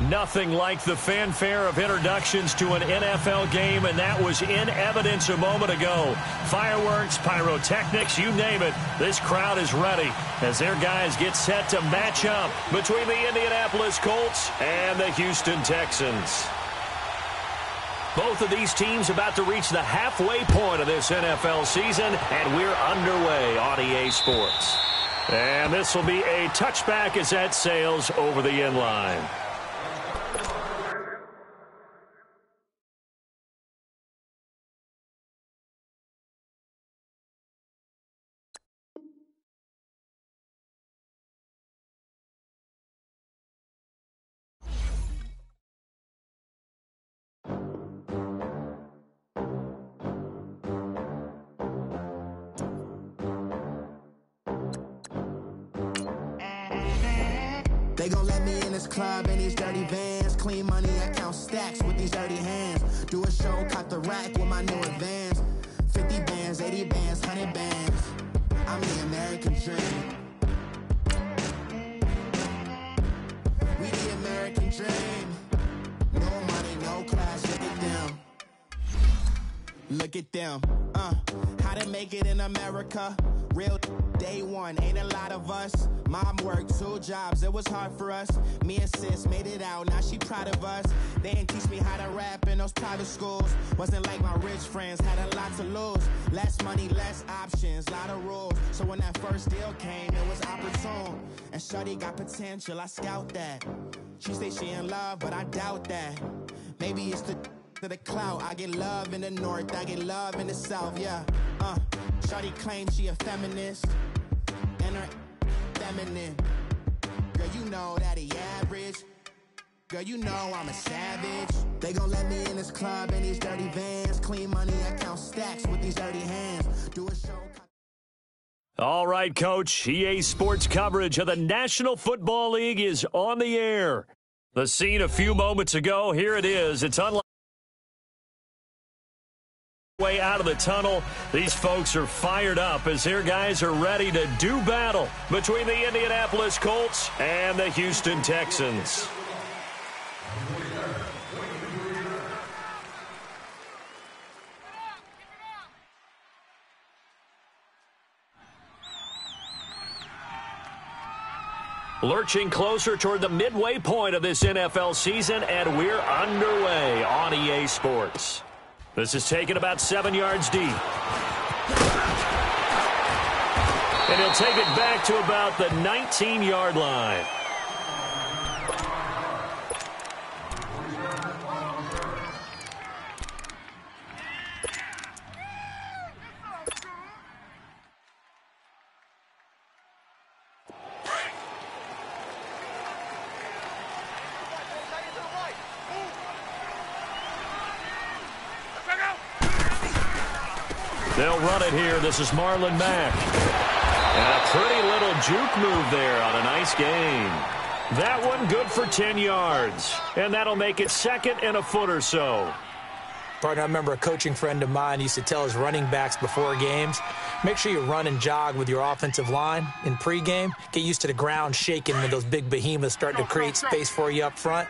Nothing like the fanfare of introductions to an NFL game, and that was in evidence a moment ago. Fireworks, pyrotechnics, you name it. This crowd is ready as their guys get set to match up between the Indianapolis Colts and the Houston Texans. Both of these teams about to reach the halfway point of this NFL season, and we're underway on EA Sports. And this will be a touchback as that sails over the end line. They gon' let me in this club in these dirty vans. Clean money, I count stacks with these dirty hands. Do a show, cop the rack with my new advance. 50 bands, 80 bands, 100 bands. I'm the American dream. We the American dream. No money, no class, look at them. Look at them. How to make it in America. Real day one, ain't a lot of us. Mom worked 2 jobs, it was hard for us. Me and sis made it out, now she proud of us. They didn't teach me how to rap in those private schools. Wasn't like my rich friends, had a lot to lose. Less money, less options, lot of rules. So when that first deal came, it was opportune. And shorty got potential, I scout that. She say she in love, but I doubt that. Maybe it's the clout. I get love in the north, I get love in the south, yeah. Shorty claims she a feminist, and her feminine. Girl, you know that he average. Girl, you know I'm a savage. They gon' let me in this club in these dirty vans. Clean money, I count stacks with these dirty hands. Do a show. All right, Coach. EA Sports coverage of the National Football League is on the air. The scene a few moments ago, here it is. It's unlike way out of the tunnel. These folks are fired up as their guys are ready to do battle between the Indianapolis Colts and the Houston Texans. Lurching closer toward the midway point of this NFL season, and we're underway on EA Sports. This is taken about 7 yards deep. And he'll take it back to about the 19-yard line. They'll run it here. This is Marlon Mack. And a pretty little juke move there on a nice game. That one good for 10 yards. And that'll make it second and a foot or so. Partner, I remember a coaching friend of mine used to tell his running backs before games, make sure you run and jog with your offensive line in pregame. Get used to the ground shaking when those big behemoths start to create space for you up front.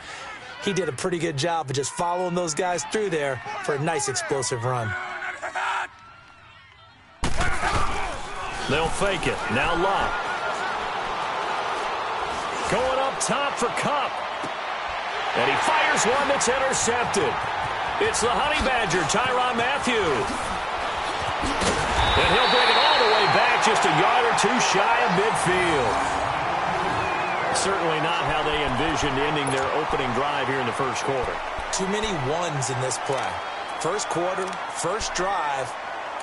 He did a pretty good job of just following those guys through there for a nice explosive run. They'll fake it. Now Locke. Going up top for Kupp. And he fires one that's intercepted. It's the Honey Badger, Tyrann Mathieu. And he'll bring it all the way back just a yard or two shy of midfield. Certainly not how they envisioned ending their opening drive here in the first quarter. Too many ones in this play. First quarter, first drive,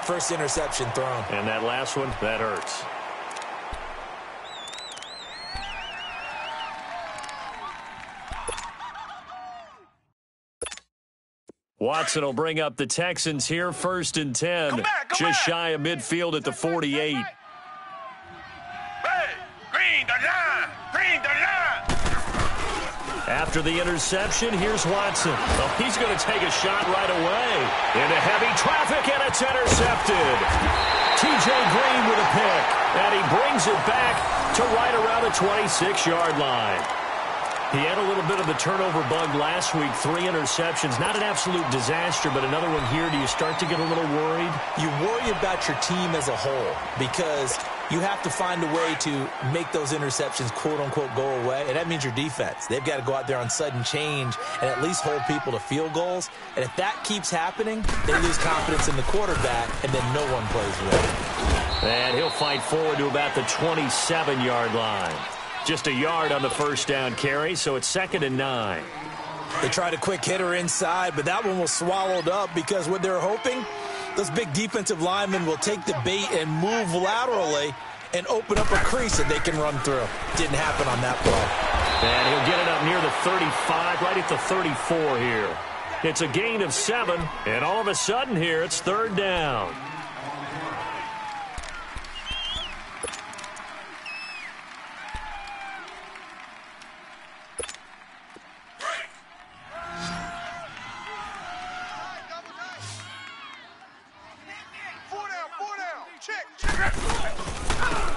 first interception thrown. And that last one, that hurts. Watson will bring up the Texans here, 1st and 10. Just shy of midfield at the 48. Hey, green the line! Green the line! After the interception, here's Watson. Oh, he's going to take a shot right away. Into heavy traffic, and it's intercepted. T.J. Green with a pick, and he brings it back to right around the 26-yard line. He had a little bit of the turnover bug last week, 3 interceptions. Not an absolute disaster, but another one here. Do you start to get a little worried? You worry about your team as a whole because you have to find a way to make those interceptions, quote-unquote, go away, and that means your defense. They've got to go out there on sudden change and at least hold people to field goals, and if that keeps happening, they lose confidence in the quarterback, and then no one plays well. And he'll fight forward to about the 27-yard line. Just a yard on the first down carry, so it's 2nd and 9. They tried a quick hitter inside, but that one was swallowed up because what they're hoping, those big defensive linemen will take the bait and move laterally and open up a crease that they can run through. Didn't happen on that play. And he'll get it up near the 35, right at the 34 here. It's a gain of 7, and all of a sudden here it's 3rd down.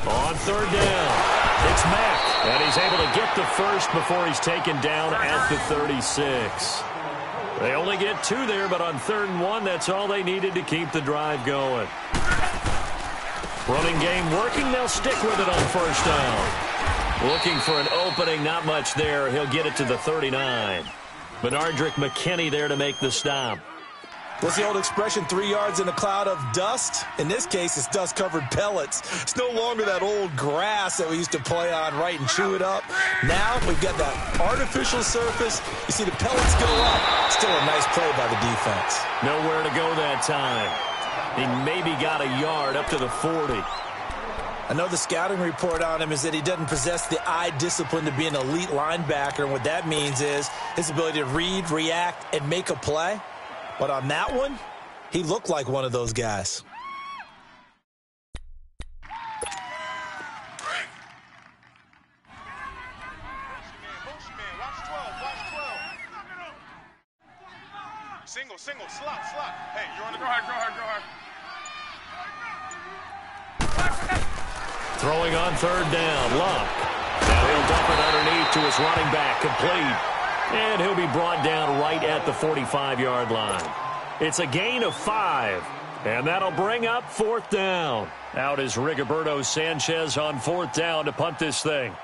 On 3rd down, it's Mack, and he's able to get the first before he's taken down at the 36. They only get 2 there, but on 3rd and 1, that's all they needed to keep the drive going. Running game working, they'll stick with it on 1st down. Looking for an opening, not much there. He'll get it to the 39. Benardrick McKinney there to make the stop. What's the old expression, 3 yards in a cloud of dust? In this case, it's dust-covered pellets. It's no longer that old grass that we used to play on, right, and chew it up. Now we've got that artificial surface. You see the pellets go up. Still a nice play by the defense. Nowhere to go that time. He maybe got a yard up to the 40. I know the scouting report on him is that he doesn't possess the eye discipline to be an elite linebacker, and what that means is his ability to read, react, and make a play. But on that one, he looked like one of those guys. Single, slot. Hey, you're on the go hard. Throwing on 3rd down, Luck. Now he'll dump it underneath to his running back, complete. And he'll be brought down right at the 45-yard line. It's a gain of 5, and that'll bring up 4th down. Out is Rigoberto Sanchez on 4th down to punt this thing.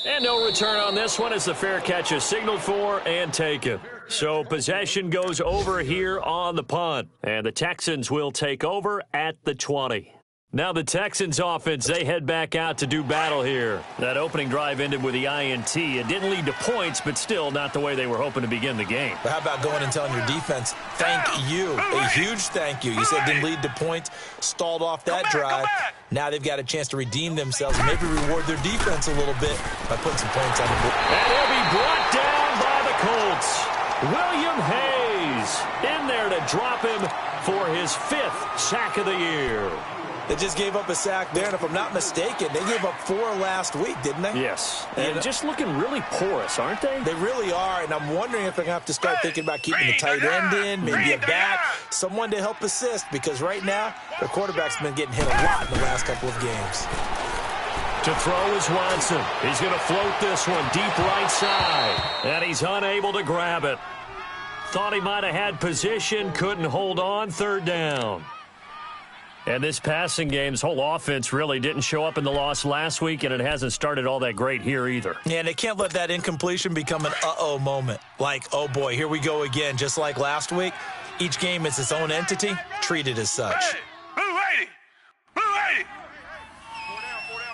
And no return on this one as the fair catch is signaled for and taken. So possession goes over here on the punt. And the Texans will take over at the 20. Now the Texans offense, they head back out to do battle here. That opening drive ended with the INT. It didn't lead to points, but still not the way they were hoping to begin the game. But how about going and telling your defense, thank you, a huge thank you. You said it didn't lead to points, stalled off that drive. Now they've got a chance to redeem themselves and maybe reward their defense a little bit by putting some points on the board. And he'll be brought down by the Colts. William Hayes in there to drop him for his 5th sack of the year. They just gave up a sack there, and if I'm not mistaken, they gave up 4 last week, didn't they? Yes, and just looking really porous, aren't they? They really are, and I'm wondering if they're going to have to start thinking about keeping the tight end in, maybe a back, someone to help assist, because right now, their quarterback's been getting hit a lot in the last couple of games. To throw is Watson. He's going to float this one deep right side, and he's unable to grab it. Thought he might have had position, couldn't hold on, 3rd down. And this passing game's whole offense really didn't show up in the loss last week, and it hasn't started all that great here either. Yeah, and they can't let that incompletion become an uh-oh moment. Like, oh boy, here we go again. Just like last week, each game is its own entity, treated as such. Hey, Blue 80! Blue 80!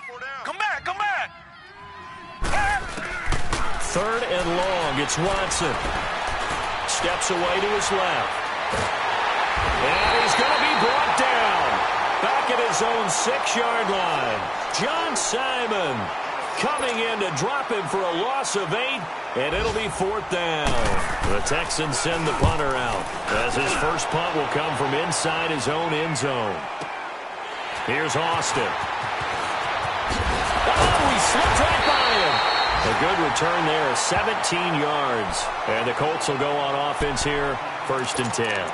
4 down. Come back! 3rd and long, it's Watson. Steps away to his left. And he's going to be brought down. Back at his own 6-yard line. John Simon coming in to drop him for a loss of 8, and it'll be 4th down. The Texans send the punter out as his first punt will come from inside his own end zone. Here's Austin. Oh, he slipped right by him. A good return there, 17 yards. And the Colts will go on offense here, 1st and 10.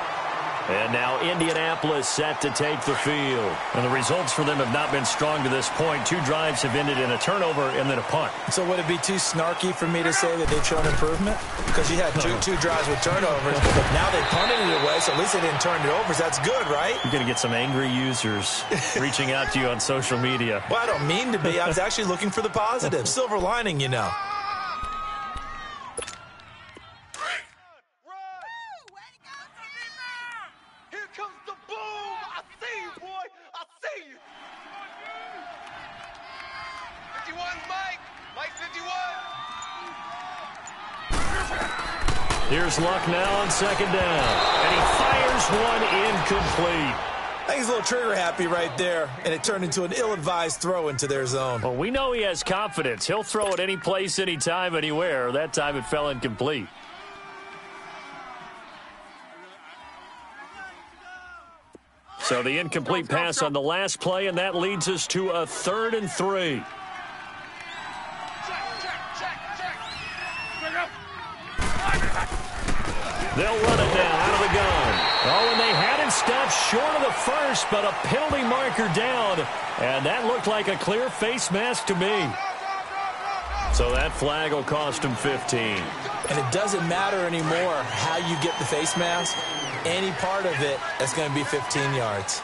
And now Indianapolis set to take the field. And the results for them have not been strong to this point. 2 drives have ended in a turnover and then a punt. So would it be too snarky for me to say that they've shown improvement? Because you had two drives with turnovers. Now they punted it away, so at least they didn't turn it over. So that's good, right? You're going to get some angry users reaching out to you on social media. Well, I don't mean to be. I was actually looking for the positive. Silver lining, you know. Here's Luck now on 2nd down. And he fires one incomplete. I think he's a little trigger happy right there, and it turned into an ill-advised throw into their zone. Well, we know he has confidence. He'll throw it any place, anytime, anywhere. That time it fell incomplete. So the incomplete pass on the last play, and that leads us to a 3rd and 3. They'll run it down out of the gun. Oh, and they had it stopped short of the first, but a penalty marker down. And that looked like a clear face mask to me. So that flag will cost him 15. And it doesn't matter anymore how you get the face mask. Any part of it, that's going to be 15 yards.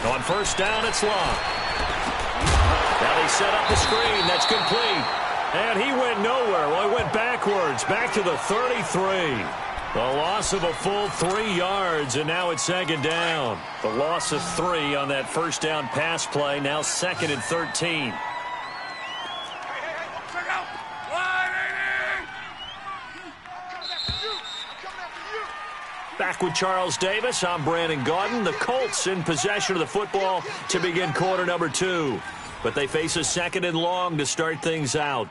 On 1st down, it's Long. Now they set up the screen. That's complete. And he went nowhere. Well, he went backwards, back to the 33. The loss of a full 3 yards, and now it's 2nd down. The loss of 3 on that 1st down pass play, now 2nd and 13. Back with Charles Davis, I'm Brandon Gaudin. The Colts in possession of the football to begin quarter number 2. But they face a 2nd and long to start things out.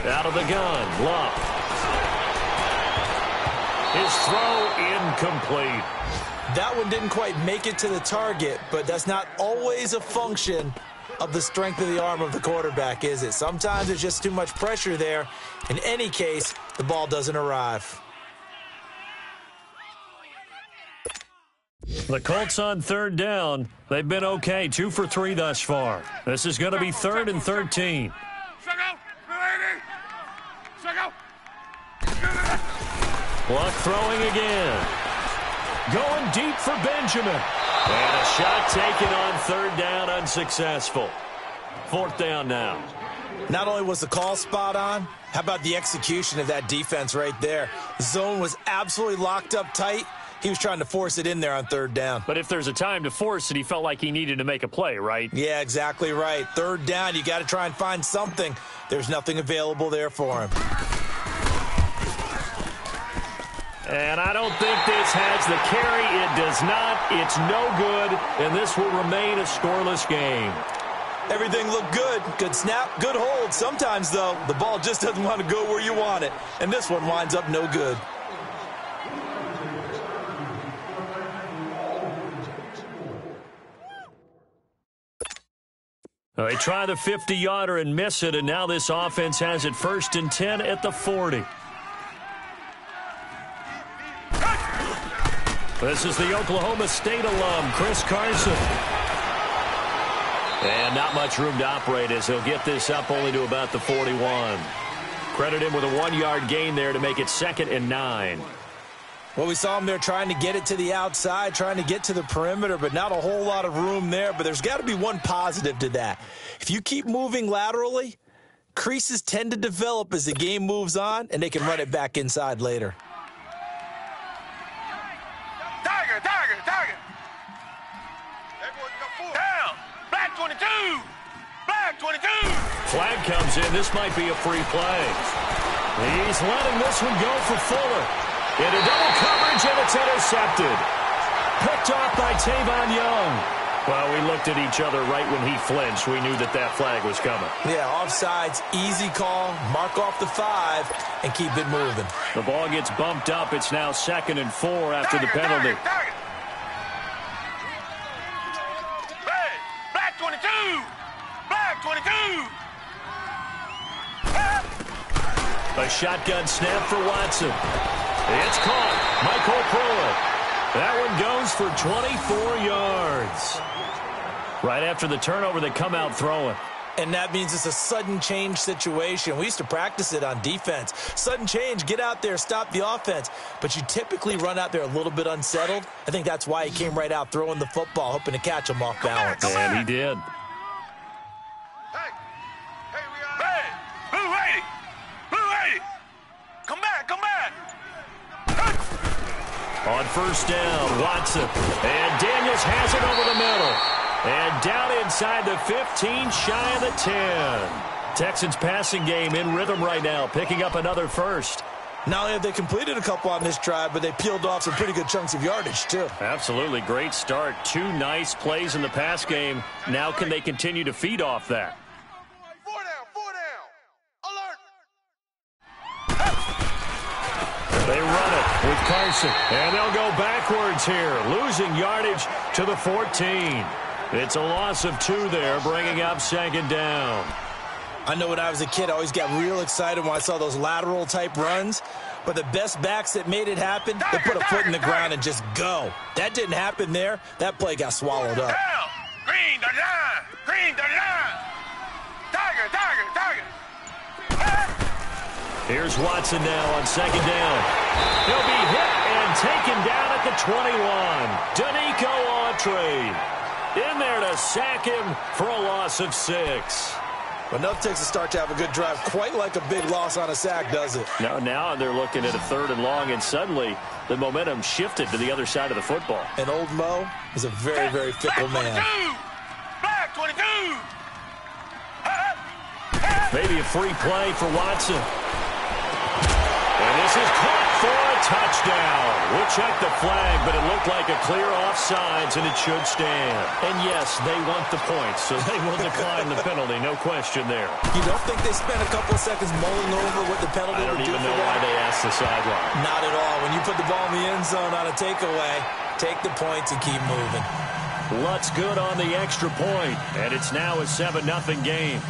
Out of the gun, Luck. His throw incomplete. That one didn't quite make it to the target, but that's not always a function of the strength of the arm of the quarterback, is it? Sometimes there's just too much pressure there. In any case, the ball doesn't arrive. The Colts on 3rd down. They've been okay, 2 for 3 thus far. This is going to be 3rd and 13. Luck throwing again. Going deep for Benjamin. And a shot taken on 3rd down, unsuccessful. 4th down now. Not only was the call spot on, how about the execution of that defense right there? The zone was absolutely locked up tight. He was trying to force it in there on 3rd down. But if there's a time to force it, he felt like he needed to make a play, right? Yeah, exactly right. 3rd down, you got to try and find something. There's nothing available there for him. And I don't think this has the carry. It does not. It's no good, and this will remain a scoreless game. Everything looked good. Good snap, good hold. Sometimes, though, the ball just doesn't want to go where you want it, and this one winds up no good. They try the 50-yarder and miss it, and now this offense has it 1st and 10 at the 40. This is the Oklahoma State alum, Chris Carson. And not much room to operate as he'll get this up only to about the 41. Credit him with a 1-yard gain there to make it 2nd and 9. Well, we saw him there trying to get it to the outside, trying to get to the perimeter, but not a whole lot of room there. But there's got to be one positive to that. If you keep moving laterally, creases tend to develop as the game moves on, and they can run it back inside later. Tiger. Down. Black 22. Black 22. Flag comes in. This might be a free play. He's letting this one go for Fuller. Into double coverage, and it's intercepted. Picked off by Tavon Young. Well, we looked at each other right when he flinched. We knew that that flag was coming. Yeah, offsides, easy call, mark off the 5, and keep it moving. The ball gets bumped up. It's now 2nd and 4 after the penalty. Hey, black 22! Black 22! A shotgun snap for Watson. It's caught. Michael Pruitt. That one goes for 24 yards. Right after the turnover, they come out throwing. And that means it's a sudden change situation. We used to practice it on defense. Sudden change, get out there, stop the offense. But you typically run out there a little bit unsettled. I think that's why he came right out throwing the football, hoping to catch him off balance. And he did. On first down, Watson. And Daniels has it over the middle. And down inside the 15, shy of the 10. Texans passing game in rhythm right now, picking up another first. Not only have they completed a couple on this drive, but they peeled off some pretty good chunks of yardage, too. Absolutely. Great start. 2 nice plays in the pass game. Now can they continue to feed off that? 4 down. Alert. They run it with Carson, and they'll go backwards here, losing yardage to the 14. It's a loss of 2 there, bringing up 2nd down. I know when I was a kid, I always got real excited when I saw those lateral-type runs, but the best backs that made it happen, they put a foot in the ground and just go. That didn't happen there. That play got swallowed up. Green, 39. Green, 39. Tiger. Here's Watson now on 2nd down. He'll be hit and taken down at the 21. Danico Autry in there to sack him for a loss of 6. But enough takes a start to have a good drive, quite like a big loss on a sack, does it? Now they're looking at a 3rd and long, and suddenly the momentum shifted to the other side of the football. And old Mo is a very, very fickle man. Black 22. Maybe a free play for Watson. And this is caught for a touchdown. We'll check the flag, but it looked like a clear offsides, and it should stand. And yes, they want the points, so they will decline the penalty, no question there. You don't think they spent a couple of seconds mulling over what the penalty would do for them? I don't even know why they asked the sideline. Not at all. When you put the ball in the end zone on a takeaway, take the points and keep moving. Lutt's good on the extra point, and it's now a 7-0 game.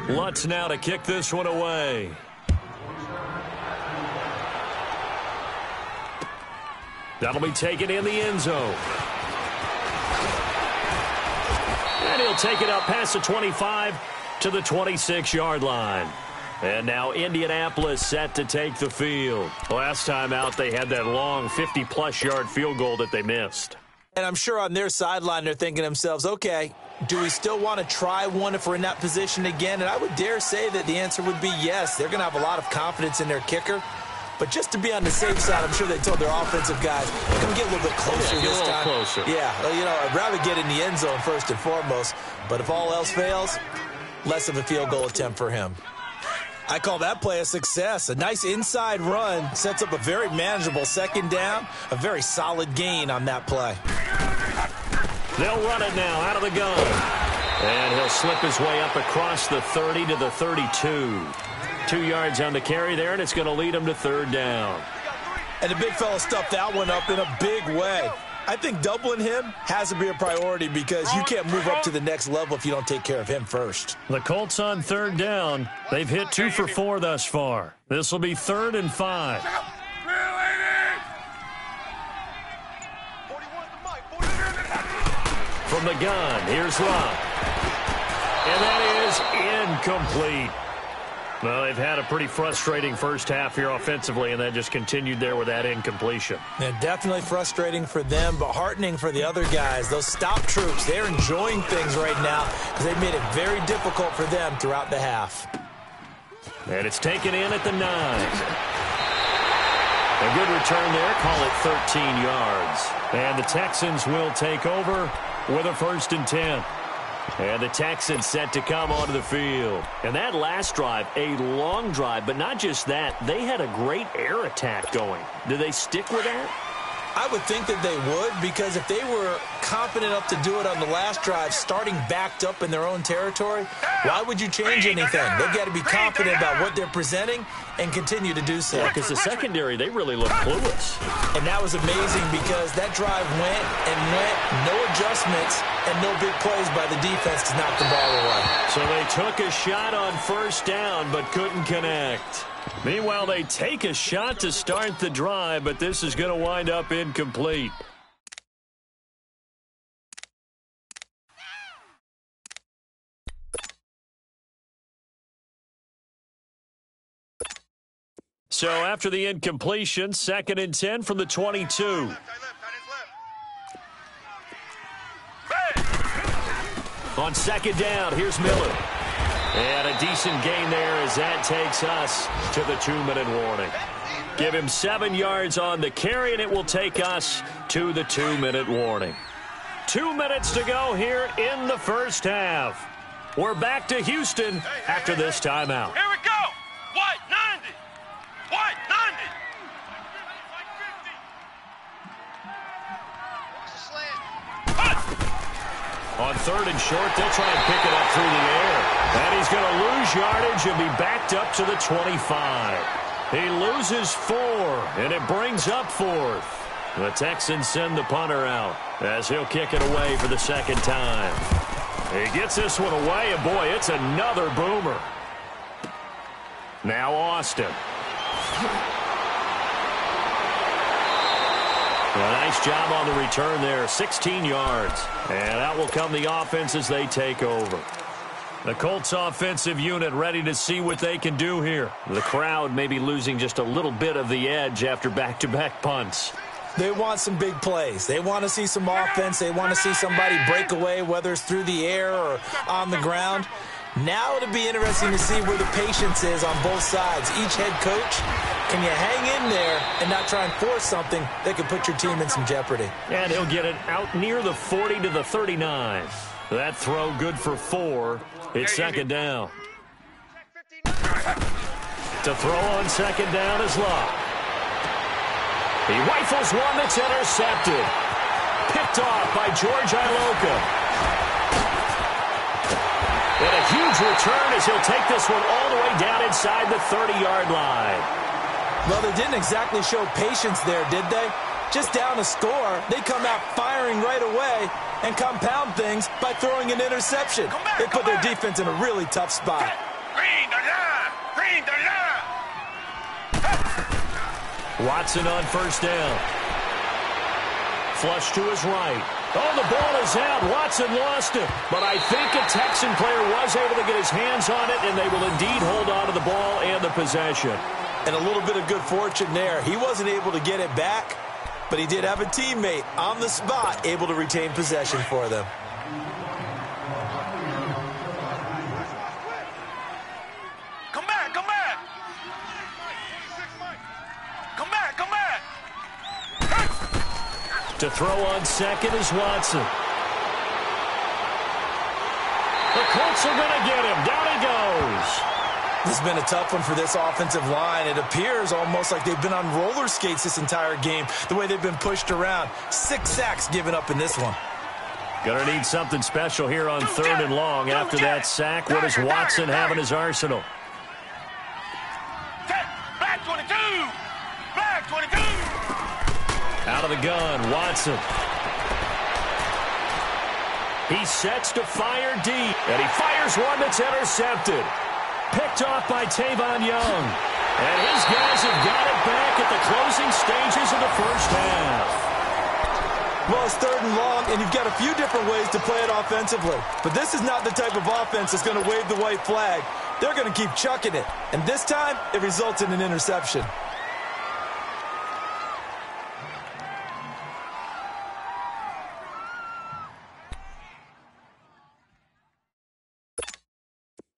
Lutz now to kick this one away. That'll be taken in the end zone. And he'll take it up past the 25 to the 26-yard line. And now Indianapolis set to take the field. Last time out, they had that long 50-plus yard field goal that they missed. And I'm sure on their sideline, they're thinking to themselves, okay, do we still want to try one if we're in that position again? And I would dare say that the answer would be yes. They're going to have a lot of confidence in their kicker. But just to be on the safe side, I'm sure they told their offensive guys, come get a little bit closer this time. Closer. Yeah, you know, I'd rather get in the end zone first and foremost. But if all else fails, less of a field goal attempt for him. I call that play a success. A nice inside run sets up a very manageable 2nd down, a very solid gain on that play. They'll run it now out of the gun. And he'll slip his way up across the 30 to the 32. 2 yards on the carry there, and it's going to lead him to 3rd down. And the big fella stuffed that one up in a big way. I think doubling him has to be a priority because you can't move up to the next level if you don't take care of him first. The Colts on 3rd down. They've hit 2 for 4 thus far. This will be 3rd and 5. From the gun, here's Love. And that is incomplete. Well, they've had a pretty frustrating first half here offensively, and that just continued there with that incompletion. Yeah, definitely frustrating for them, but heartening for the other guys. Those stop troops, they're enjoying things right now because they've made it very difficult for them throughout the half. And it's taken in at the 9. A good return there, call it 13 yards. And the Texans will take over with a 1st and 10. And the Texans set to come onto the field. And that last drive, a long drive, but not just that. They had a great air attack going. Do they stick with that? I would think that they would, because if they were confident enough to do it on the last drive, starting backed up in their own territory, why would you change anything? They've got to be confident about what they're presenting and continue to do so. Yeah, because the secondary, they really look clueless. And that was amazing because that drive went and went, no adjustments and no big plays by the defense to knock the ball away. So they took a shot on first down but couldn't connect. Meanwhile, they take a shot to start the drive, but this is going to wind up incomplete. So after the incompletion, 2nd and 10 from the 22. On 2nd down, here's Miller. And a decent gain there as that takes us to the 2-minute warning. Give him 7 yards on the carry, and it will take us to the 2-minute warning. 2 minutes to go here in the first half. We're back to Houston after this timeout. Here we go. White 90. White 90. On 3rd and short, they'll try and pick it up through the air. And he's going to lose yardage and be backed up to the 25. He loses 4, and it brings up 4th. The Texans send the punter out as he'll kick it away for the 2nd time. He gets this one away, and boy, it's another boomer. Now Austin. A nice job on the return there, 16 yards. And out will come the offense as they take over. The Colts offensive unit ready to see what they can do here. The crowd may be losing just a little bit of the edge after back-to-back punts. They want some big plays. They want to see some offense. They want to see somebody break away, whether it's through the air or on the ground. Now it'll be interesting to see where the patience is on both sides. Each head coach, can you hang in there and not try and force something that could put your team in some jeopardy? And he'll get it out near the 40 to the 39. That throw good for 4. It's 2nd down. To throw on 2nd down is Locke. He rifles one that's intercepted. Picked off by George Iloka. And a huge return as he'll take this one all the way down inside the 30-yard line. Well, they didn't exactly show patience there, did they? Just down a score, they come out firing right away and compound things by throwing an interception. They put their defense in a really tough spot. Watson on 1st down. Flush to his right. Oh, the ball is out. Watson lost it. But I think a Texan player was able to get his hands on it, and they will indeed hold on to the ball and the possession. And a little bit of good fortune there. He wasn't able to get it back, but he did have a teammate on the spot able to retain possession for them. Come back, come back. Come back, come back. To throw on 2nd is Watson. The Colts are going to get him. Down he goes. This has been a tough one for this offensive line. It appears almost like they've been on roller skates this entire game, the way they've been pushed around. 6 sacks given up in this one. Going to need something special here on 3rd and long. After that sack, what does Watson have in his arsenal? Black 22. Black 22. Out of the gun, Watson. He sets to fire deep, and he fires one that's intercepted. Picked off by Tavon Young. And his guys have got it back at the closing stages of the first half. Well, it's 3rd and long, and you've got a few different ways to play it offensively. But this is not the type of offense that's going to wave the white flag. They're going to keep chucking it. And this time, it results in an interception.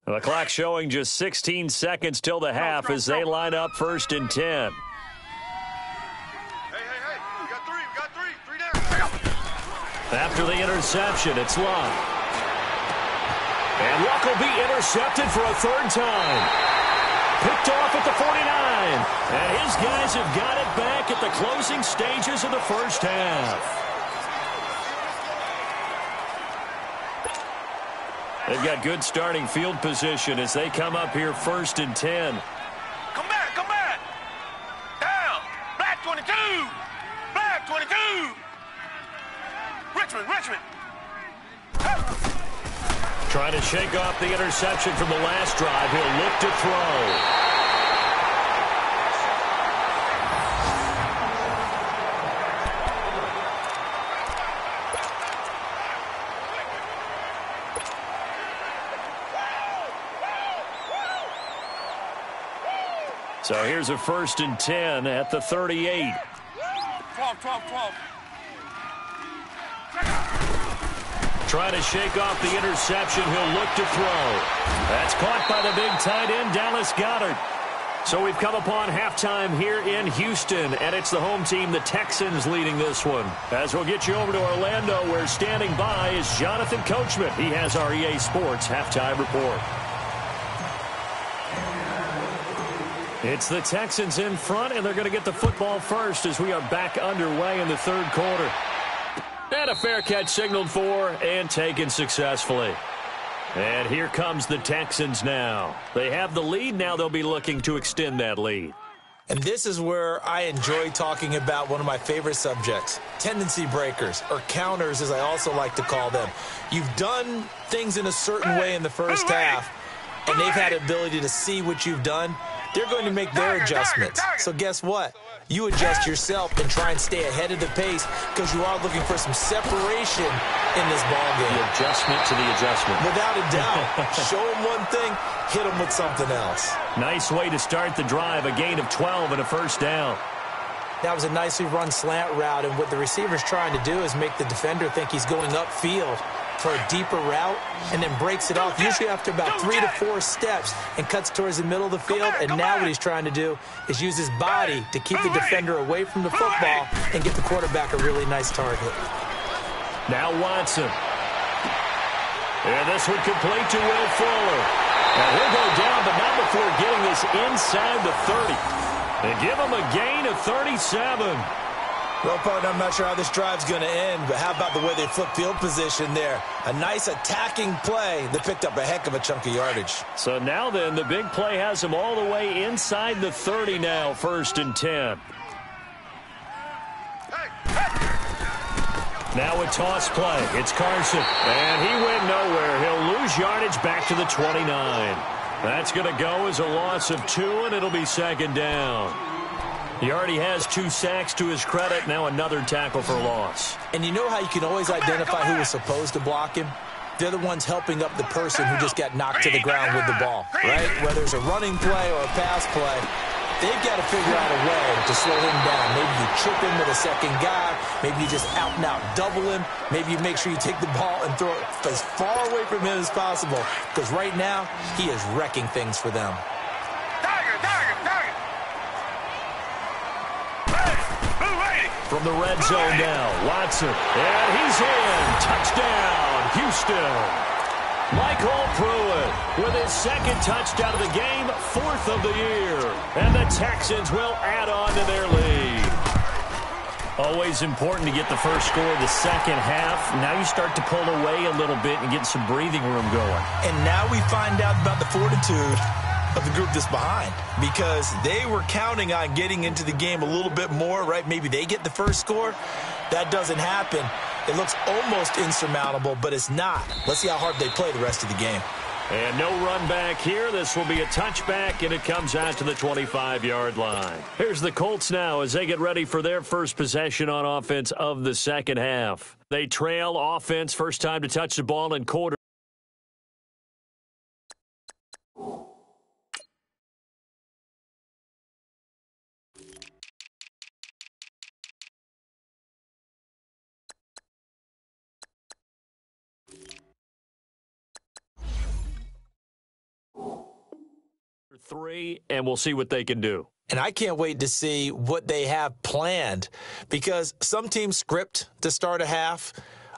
The clock showing just 16 seconds till the half as they line up 1st and 10. Hey, we got 3 down. After the interception, it's Locke. And Luck will be intercepted for a third time. Picked off at the 49. And his guys have got it back at the closing stages of the first half. They've got good starting field position as they come up here 1st and 10. Come back, come back. Down. Black 22. Black 22. Richmond. Trying to shake off the interception from the last drive. He'll look to throw. So here's a 1st and 10 at the 38. 12. Trying to shake off the interception. He'll look to throw. That's caught by the big tight end, Dallas Goedert. So we've come upon halftime here in Houston, and it's the home team, the Texans, leading this one. As we'll get you over to Orlando, where standing by is Jonathan Coachman. He has our EA Sports halftime report. It's the Texans in front, and they're going to get the football first as we are back underway in the third quarter. And a fair catch signaled for and taken successfully. And here comes the Texans now. They have the lead. Now they'll be looking to extend that lead. And this is where I enjoy talking about one of my favorite subjects, tendency breakers, or counters as I also like to call them. You've done things in a certain way in the first half, and they've had the ability to see what you've done. They're going to make their adjustments. So guess what? You adjust yourself and try and stay ahead of the pace because you are looking for some separation in this ballgame. The adjustment to the adjustment. Without a doubt. Show them one thing, hit them with something else. Nice way to start the drive. A gain of 12 and a first down. That was a nicely run slant route, and what the receiver's trying to do is make the defender think he's going upfield for a deeper route and then breaks it off, usually after about 3 to 4 steps, and cuts towards the middle of the field. And now what he's trying to do is use his body to keep the defender away from the football and get the quarterback a really nice target. Now Watson. And this one complete to Will Fuller. And he'll go down, but not before getting this inside the 30. And give him a gain of 37. Well, partner, I'm not sure how this drive's going to end, but how about the way they flip field position there? A nice attacking play that picked up a heck of a chunk of yardage. So now then, the big play has him all the way inside the 30 now, 1st and 10. Now a toss play. It's Carson. And he went nowhere. He'll lose yardage back to the 29. That's going to go as a loss of 2, and it'll be 2nd down. He already has 2 sacks to his credit. Now another tackle for loss. And you know how you can always identify who was supposed to block him? They're the ones helping up the person who just got knocked to the ground with the ball, right? Whether it's a running play or a pass play, they've got to figure out a way to slow him down. Maybe you chip him with a second guy. Maybe you just out and out double him. Maybe you make sure you take the ball and throw it as far away from him as possible, because right now he is wrecking things for them. From the red zone now, Watson. And he's in. Touchdown, Houston. Michael Pruitt with his 2nd touchdown of the game, 4th of the year. And the Texans will add on to their lead. Always important to get the first score of the second half. Now you start to pull away a little bit and get some breathing room going. And now we find out about the fortitude of the group that's behind, because they were counting on getting into the game a little bit more, right? Maybe they get the first score. That doesn't happen. It looks almost insurmountable, but it's not. Let's see how hard they play the rest of the game. And no run back here. This will be a touchback, and it comes out to the 25-yard line. Here's the Colts now as they get ready for their first possession on offense of the second half. They trail offense, first time to touch the ball in quarter. Three, and we'll see what they can do. And I can't wait to see what they have planned, because some teams script to start a half.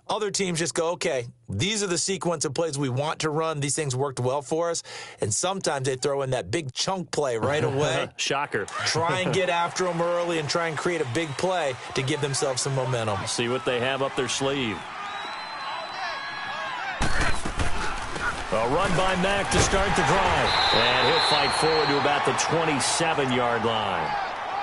Other teams just go, okay, these are the sequence of plays we want to run. These things worked well for us. And sometimes they throw in that big chunk play right away. Shocker. Try and get after them early and try and create a big play to give themselves some momentum. See what they have up their sleeve. A run by Mack to start the drive. And he'll fight forward to about the 27-yard line.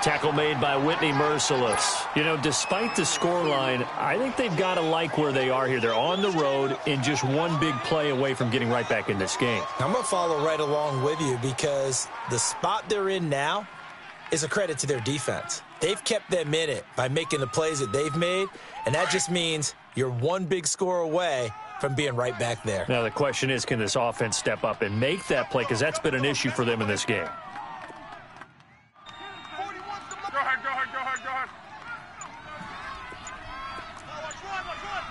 Tackle made by Whitney Merciless. You know, despite the scoreline, I think they've got to like where they are here. They're on the road and just one big play away from getting right back in this game. I'm going to follow right along with you because the spot they're in now is a credit to their defense. They've kept them in it by making the plays that they've made, and that just means you're one big score away from being right back there. Now, the question is, can this offense step up and make that play? Because that's been an issue for them in this game. Go ahead.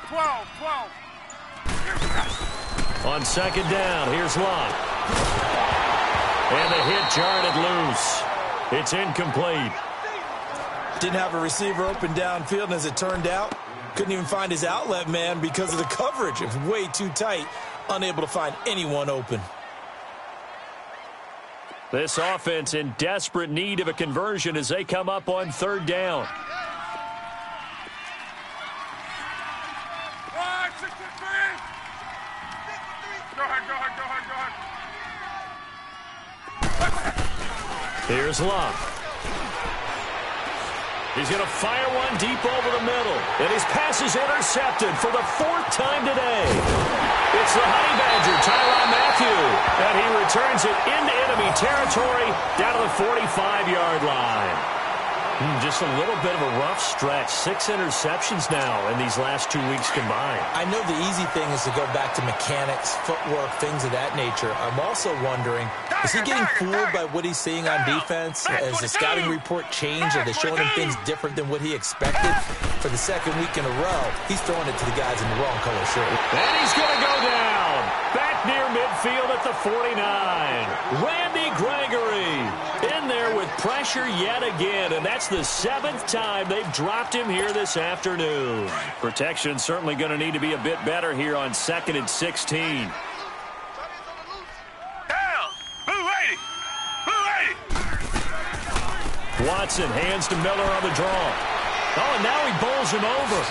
12. On second down, here's Locke. And the hit jarred it loose. It's incomplete. Didn't have a receiver open downfield, and as it turned out, couldn't even find his outlet man because of the coverage. It was way too tight, unable to find anyone open. This offense in desperate need of a conversion as they come up on third down. Here's Locke. He's going to fire one deep over the middle. And his pass is intercepted for the fourth time today. It's the Honey Badger, Tyrann Mathieu. And he returns it into enemy territory down to the 45-yard line. Just a little bit of a rough stretch. 6 interceptions now in these last 2 weeks combined. I know the easy thing is to go back to mechanics, footwork, things of that nature. I'm also wondering, is he getting fooled by what he's seeing on defense? Has the scouting report changed? Are they showing him things different than what he expected? For the second week in a row, he's throwing it to the guys in the wrong color shirt. And he's going to go down. Back near midfield at the 49. Randy Gregory in there with pressure yet again. And that's the 7th time they've dropped him here this afternoon. Protection certainly going to need to be a bit better here on 2nd and 16. Watson hands to Miller on the draw. Oh, and now he bowls him over.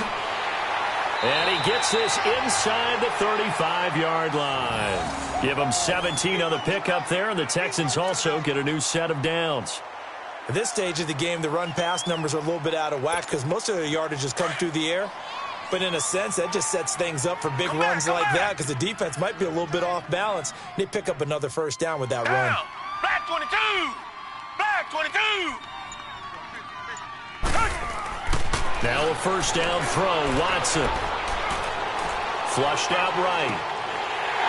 And he gets this inside the 35-yard line. Give him 17 on the pickup there, and the Texans also get a new set of downs. At this stage of the game, the run-pass numbers are a little bit out of whack because most of their yardage has come through the air. But in a sense, that just sets things up for big runs like that because the defense might be a little bit off balance. They pick up another first down with that run. Black 22! Black 22! Now a first down throw, Watson. Flushed out right.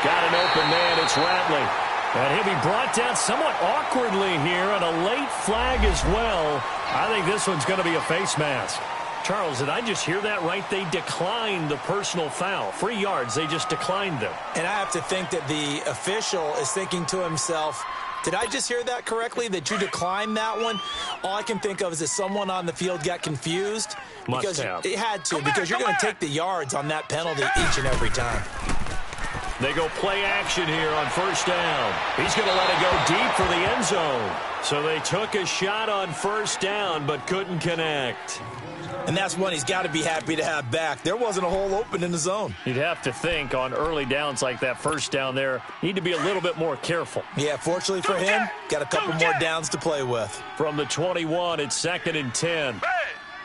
Got an open man, it's Ratley. And he'll be brought down somewhat awkwardly here, and a late flag as well. I think this one's going to be a face mask. Charles, did I just hear that right? They declined the personal foul. 3 yards, they just declined them. And I have to think that the official is thinking to himself, did I just hear that correctly, that you declined that one? All I can think of is that someone on the field got confused. Must have. It had to, because you're going to take the yards on that penalty each and every time. They go play action here on first down. He's going to let it go deep for the end zone. So they took a shot on first down, but couldn't connect. And that's one he's got to be happy to have back. There wasn't a hole open in the zone. You'd have to think on early downs like that first down there, need to be a little bit more careful. Yeah, fortunately for him, got a couple more downs to play with. From the 21, it's 2nd and 10.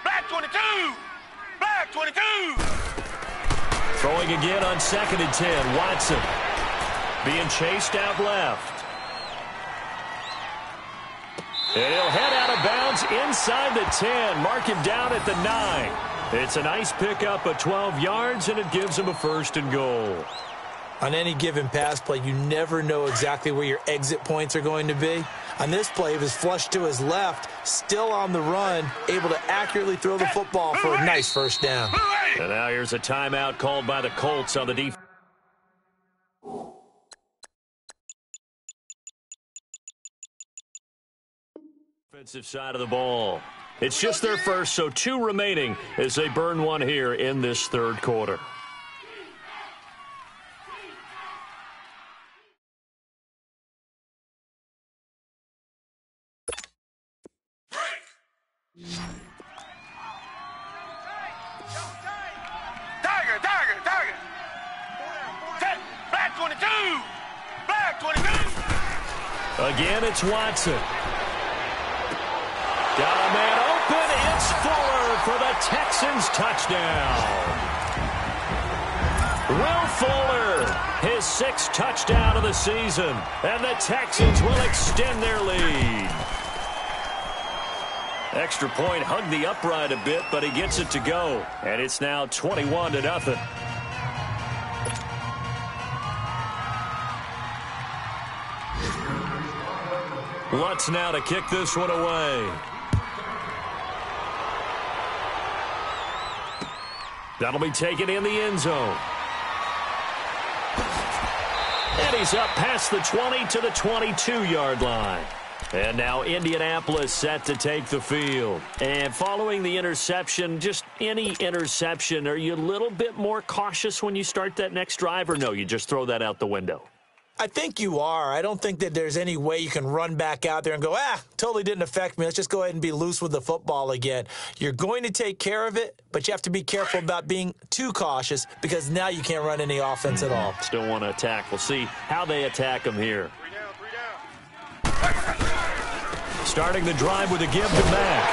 Black 22! Black 22! Throwing again on 2nd and 10, Watson. Being chased out left. And he'll head out of bounds inside the 10. Mark him down at the 9. It's a nice pickup of 12 yards, and it gives him a 1st and goal. On any given pass play, you never know exactly where your exit points are going to be. On this play, he was flushed to his left, still on the run, able to accurately throw the football for a nice first down. And now here's a timeout called by the Colts on the defense. Defensive side of the ball. It's just their first, so 2 remaining as they burn one here in this 3rd quarter. Again, it's Watson. Got a man open. It's Fuller for the Texans touchdown. Will Fuller, his 6th touchdown of the season, and the Texans will extend their lead. Extra point hugged the upright a bit, but he gets it to go, and it's now 21-0. Lutz now to kick this one away. That'll be taken in the end zone. And he's up past the 20 to the 22-yard line. And now Indianapolis set to take the field. And following the interception, just any interception, are you a little bit more cautious when you start that next drive, or no, you just throw that out the window? I think you are. I don't think that there's any way you can run back out there and go, totally didn't affect me. Let's just go ahead and be loose with the football again. You're going to take care of it, but you have to be careful about being too cautious because now you can't run any offense at all. Still want to attack. We'll see how they attack them here. Starting the drive with a give to Mack.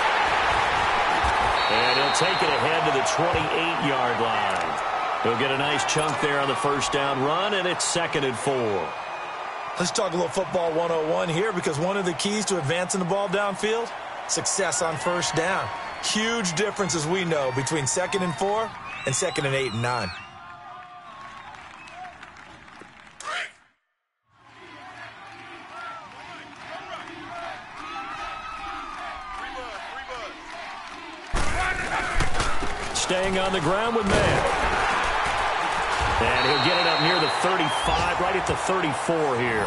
And he'll take it ahead to the 28-yard line. He'll get a nice chunk there on the first down run, and it's 2nd and 4. Let's talk a little football 101 here, because one of the keys to advancing the ball downfield, success on first down. Huge difference, as we know, between 2nd and 4 and 2nd and 8 and 9. Staying on the ground with Mack. And he'll get it up near the 35, right at the 34 here.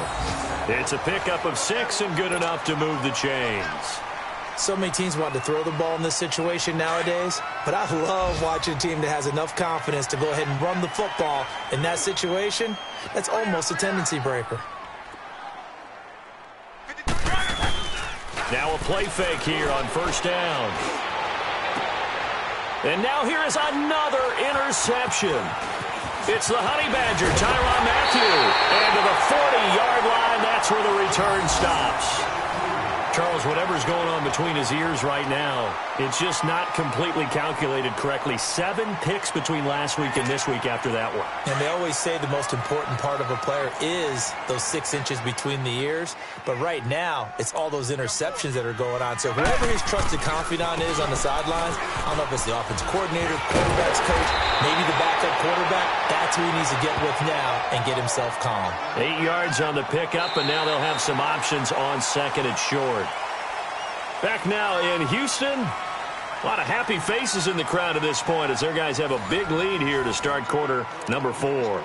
It's a pickup of 6 and good enough to move the chains. So many teams want to throw the ball in this situation nowadays, but I love watching a team that has enough confidence to go ahead and run the football in that situation. That's almost a tendency breaker. Now a play fake here on first down. And now here is another interception. It's the Honey Badger, Tyrann Mathieu. And to the 40-yard line, that's where the return stops. Charles, whatever's going on between his ears right now, it's just not completely calculated correctly. 7 picks between last week and this week after that one. And they always say the most important part of a player is those 6 inches between the ears. But right now, it's all those interceptions that are going on. So whoever his trusted confidant is on the sidelines, I don't know if it's the offensive coordinator, quarterback's coach, maybe the backup quarterback, that's who he needs to get with now and get himself calm. 8 yards on the pickup, and now they'll have some options on second and short. Back now in Houston. A lot of happy faces in the crowd at this point as their guys have a big lead here to start quarter number 4.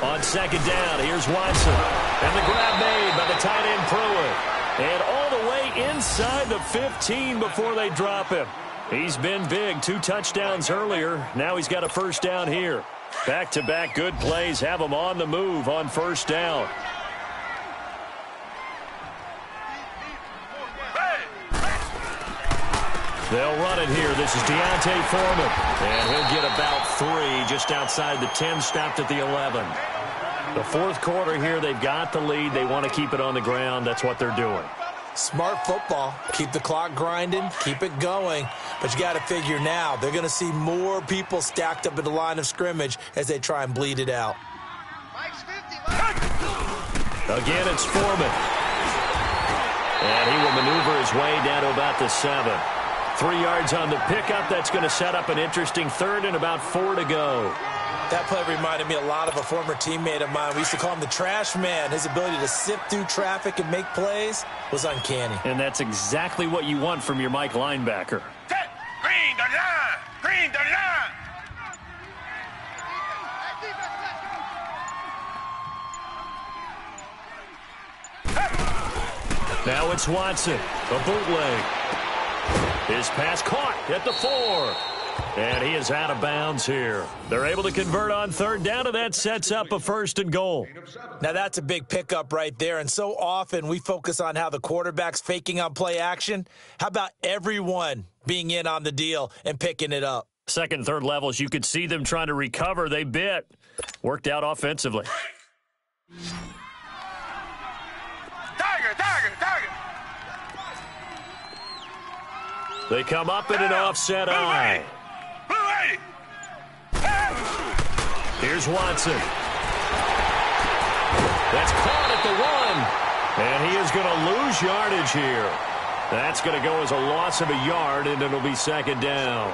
On second down, here's Watson. And the grab made by the tight end Pruitt. And all the way inside the 15 before they drop him. He's been big. 2 touchdowns earlier. Now he's got a first down here. Back-to-back good plays have him on the move on first down. They'll run it here. This is Deontay Foreman. And he'll get about 3 just outside the 10, stopped at the 11. The fourth quarter here, they've got the lead. They want to keep it on the ground. That's what they're doing. Smart football. Keep the clock grinding. Keep it going. But you got to figure now, they're going to see more people stacked up at the line of scrimmage as they try and bleed it out. Again, it's Foreman. And he will maneuver his way down to about the 7. 3 yards on the pickup. That's going to set up an interesting third and about 4 to go. That play reminded me a lot of a former teammate of mine. We used to call him the trash man. His ability to sift through traffic and make plays was uncanny. And that's exactly what you want from your Mike linebacker. Green the line! Green the line! Now it's Watson, a bootleg. His pass caught at the 4. And he is out of bounds here. They're able to convert on third down, and that sets up a 1st and goal. Now, that's a big pickup right there, and so often we focus on how the quarterback's faking on play action. How about everyone being in on the deal and picking it up? Second and third levels, you could see them trying to recover. They bit. Worked out offensively. Tiger. They come up in an offset eye. Here's Watson. That's caught at the 1. And he is going to lose yardage here. That's going to go as a loss of a yard, and it'll be 2nd down.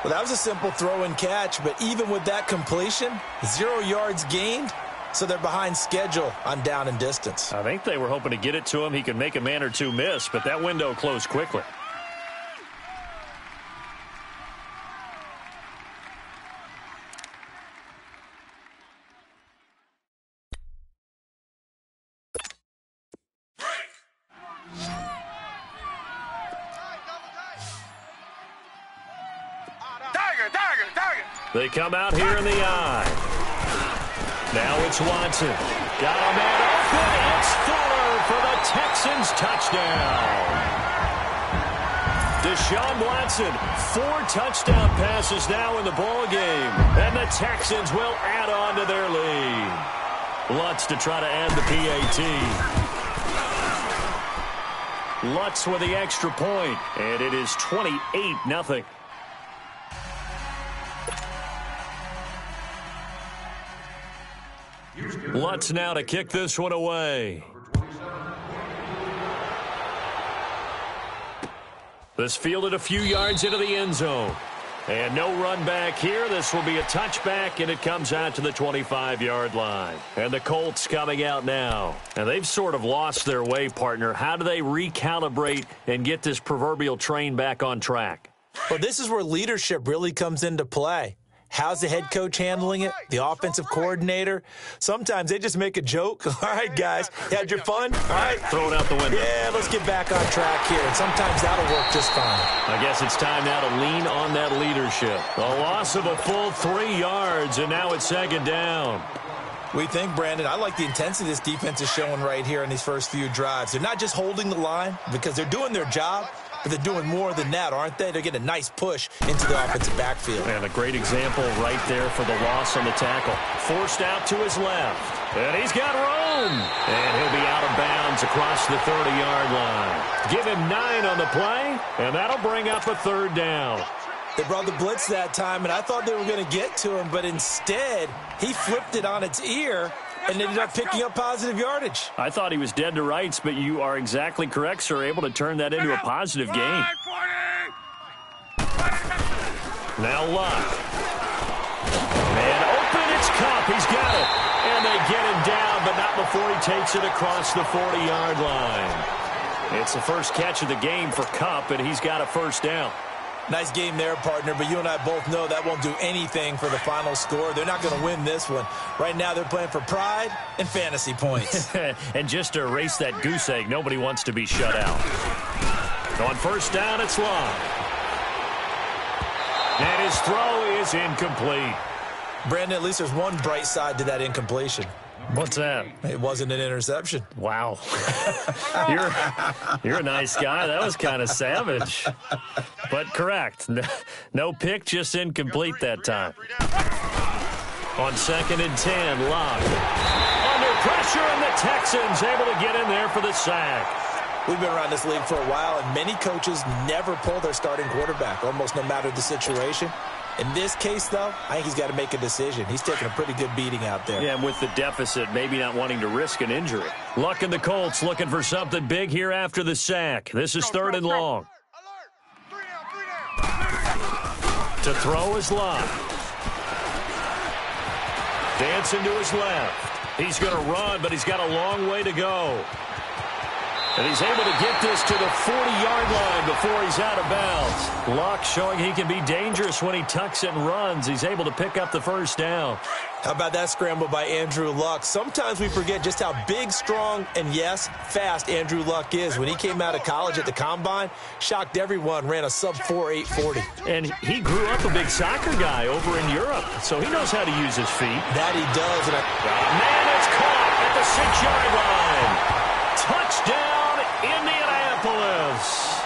Well, that was a simple throw and catch, but even with that completion, 0 yards gained, so they're behind schedule on down and distance. I think they were hoping to get it to him. He could make a man or two miss, but that window closed quickly. They come out here in the eye. Now it's Watson. Got a man open. It's Fuller for the Texans touchdown. Deshaun Watson, 4 touchdown passes now in the ball game. And the Texans will add on to their lead. Lutz to try to add the PAT. Lutz with the extra point. And it is 28-0. Lutz now to kick this one away. This fielded a few yards into the end zone. And no run back here. This will be a touchback, and it comes out to the 25-yard line. And the Colts coming out now. And they've sort of lost their way, partner. How do they recalibrate and get this proverbial train back on track? Well, this is where leadership really comes into play. How's the head coach handling it? The offensive coordinator? Sometimes they just make a joke. All right, guys, you had your fun? All right. Throw it out the window. Yeah, let's get back on track here. And sometimes that'll work just fine. I guess it's time now to lean on that leadership. A loss of a full 3 yards, and now it's 2nd down. We think, Brandon, I like the intensity this defense is showing right here in these first few drives. They're not just holding the line because they're doing their job, but they're doing more than that, aren't they? They're getting a nice push into the offensive backfield. And a great example right there for the loss on the tackle. Forced out to his left. And he's got room. And he'll be out of bounds across the 30-yard line. Give him 9 on the play, and that'll bring up a 3rd down. They brought the blitz that time, and I thought they were going to get to him, but instead he flipped it on its ear and ended up picking up positive yardage. I thought he was dead to rights, but you are exactly correct, sir. Able to turn that into a positive gain. Now Luck. And open, it's Cup. He's got it. And they get him down, but not before he takes it across the 40-yard line. It's the first catch of the game for Cup, and he's got a 1st down. Nice game there, partner, but you and I both know that won't do anything for the final score. They're not going to win this one. Right now they're playing for pride and fantasy points. And just to erase that goose egg, nobody wants to be shut out. On 1st down, it's Long. And his throw is incomplete. Brandon, at least there's one bright side to that incompletion. What's that? It wasn't an interception. Wow. You're a nice guy. That was kind of savage. But correct. No pick, just incomplete that time. On 2nd and 10, Locke. Under pressure, and the Texans able to get in there for the sack. We've been around this league for a while, and many coaches never pull their starting quarterback, almost no matter the situation. In this case, though, I think he's got to make a decision. He's taking a pretty good beating out there. Yeah, and with the deficit, maybe not wanting to risk an injury. Luck and the Colts looking for something big here after the sack. This is 3rd and long. To throw is Luck. Dancing to his left. He's going to run, but he's got a long way to go. And he's able to get this to the 40-yard line before he's out of bounds. Luck showing he can be dangerous when he tucks it and runs. He's able to pick up the first down. How about that scramble by Andrew Luck? Sometimes we forget just how big, strong, and, yes, fast Andrew Luck is. When he came out of college at the Combine, shocked everyone, ran a sub-4 840. And he grew up a big soccer guy over in Europe, so he knows how to use his feet. That he does. And man, it's caught at the 6-yard line. Touchdown, Indianapolis.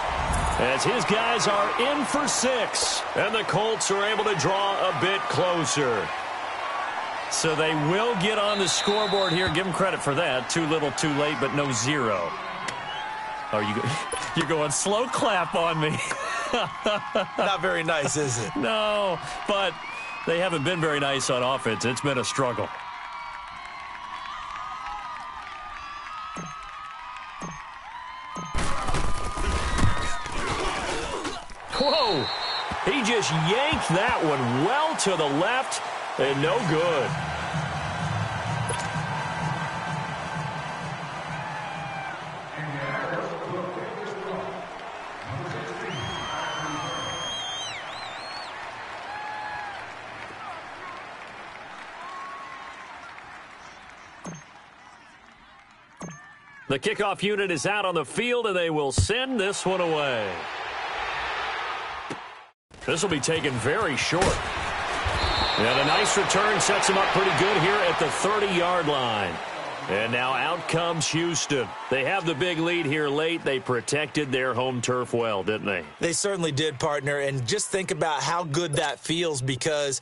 As his guys are in for 6, and the Colts are able to draw a bit closer. So they will get on the scoreboard here. Give them credit for that. Too little, too late, but no 0. Oh, you're going slow clap on me. not very nice, is it? No, but they haven't been very nice on offense. It's been a struggle. Whoa! He just yanked that one well to the left. And no good. The kickoff unit is out on the field, and they will send this one away. This will be taken very short. And a nice return sets him up pretty good here at the 30-yard line. And now out comes Houston. They have the big lead here late. They protected their home turf well, didn't they? They certainly did, partner. And just think about how good that feels, because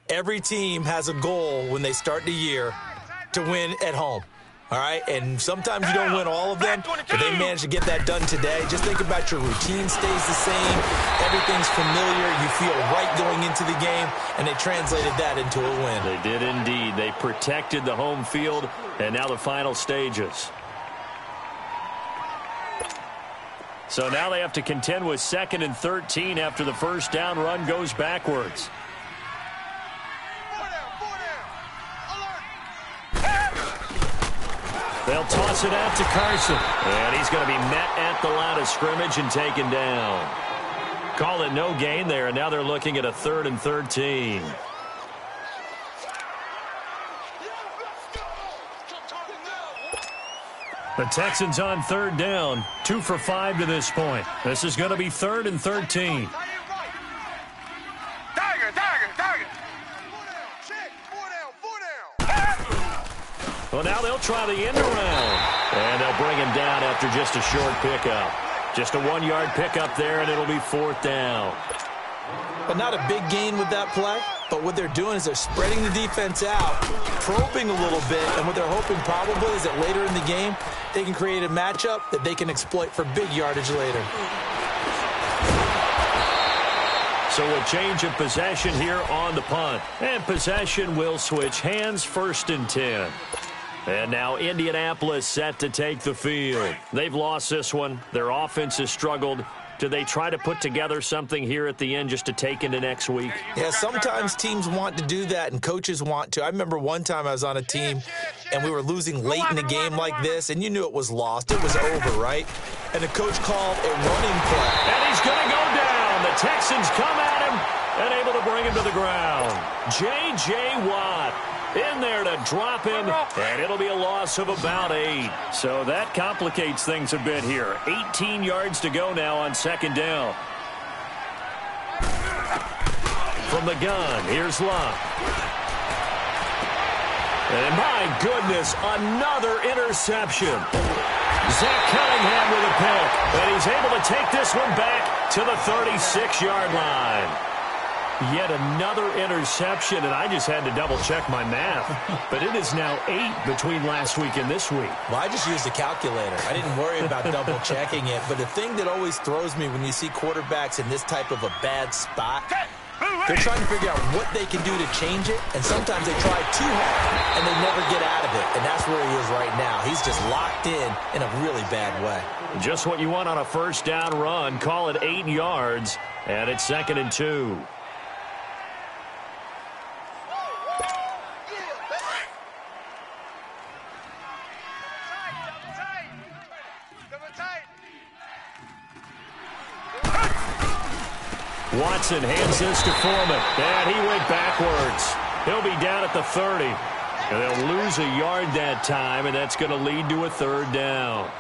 every team has a goal when they start the year to win at home. All right, and sometimes you don't win all of them, but they managed to get that done today. Just think about your routine stays the same. Everything's familiar. You feel right going into the game, and they translated that into a win. They did indeed. They protected the home field, and now the final stages. So now they have to contend with 2nd and 13 after the first down run goes backwards. They'll toss it out to Carson. And he's going to be met at the line of scrimmage and taken down. Call it no gain there, and now they're looking at a 3rd and 13. The Texans on 3rd down. 2 for 5 to this point. This is going to be 3rd and 13. Well, now they'll try the end around. And they'll bring him down after just a short pickup. Just a 1-yard pickup there, and it'll be 4th down. But not a big gain with that play. But what they're doing is they're spreading the defense out, probing a little bit, and what they're hoping probably is that later in the game, they can create a matchup that they can exploit for big yardage later. So a change of possession here on the punt. And possession will switch hands, 1st and 10. And now Indianapolis set to take the field. They've lost this one. Their offense has struggled. Do they try to put together something here at the end just to take into next week? Yeah, sometimes teams want to do that and coaches want to. I remember one time I was on a team and we were losing late in the game like this, and you knew it was lost. It was over, right? And the coach called a running play. And he's going to go down. The Texans come at him and able to bring him to the ground. J.J. Watt in there to drop him, and it'll be a loss of about 8. So that complicates things a bit here. 18 yards to go now on 2nd down. From the gun, here's Luck. And my goodness, another interception. Zach Cunningham with a pick, and he's able to take this one back to the 36-yard line. Yet another interception, and I just had to double-check my math. But it is now 8 between last week and this week. Well, I just used a calculator. I didn't worry about double-checking it. But the thing that always throws me when you see quarterbacks in this type of a bad spot, they're trying to figure out what they can do to change it, and sometimes they try too hard, and they never get out of it. And that's where he is right now. He's just locked in a really bad way. Just what you want on a first down run. Call it 8 yards, and it's 2nd and 2. Watson hands this to Foreman. And he went backwards. He'll be down at the 30. And they'll lose a yard that time, and that's going to lead to a third down.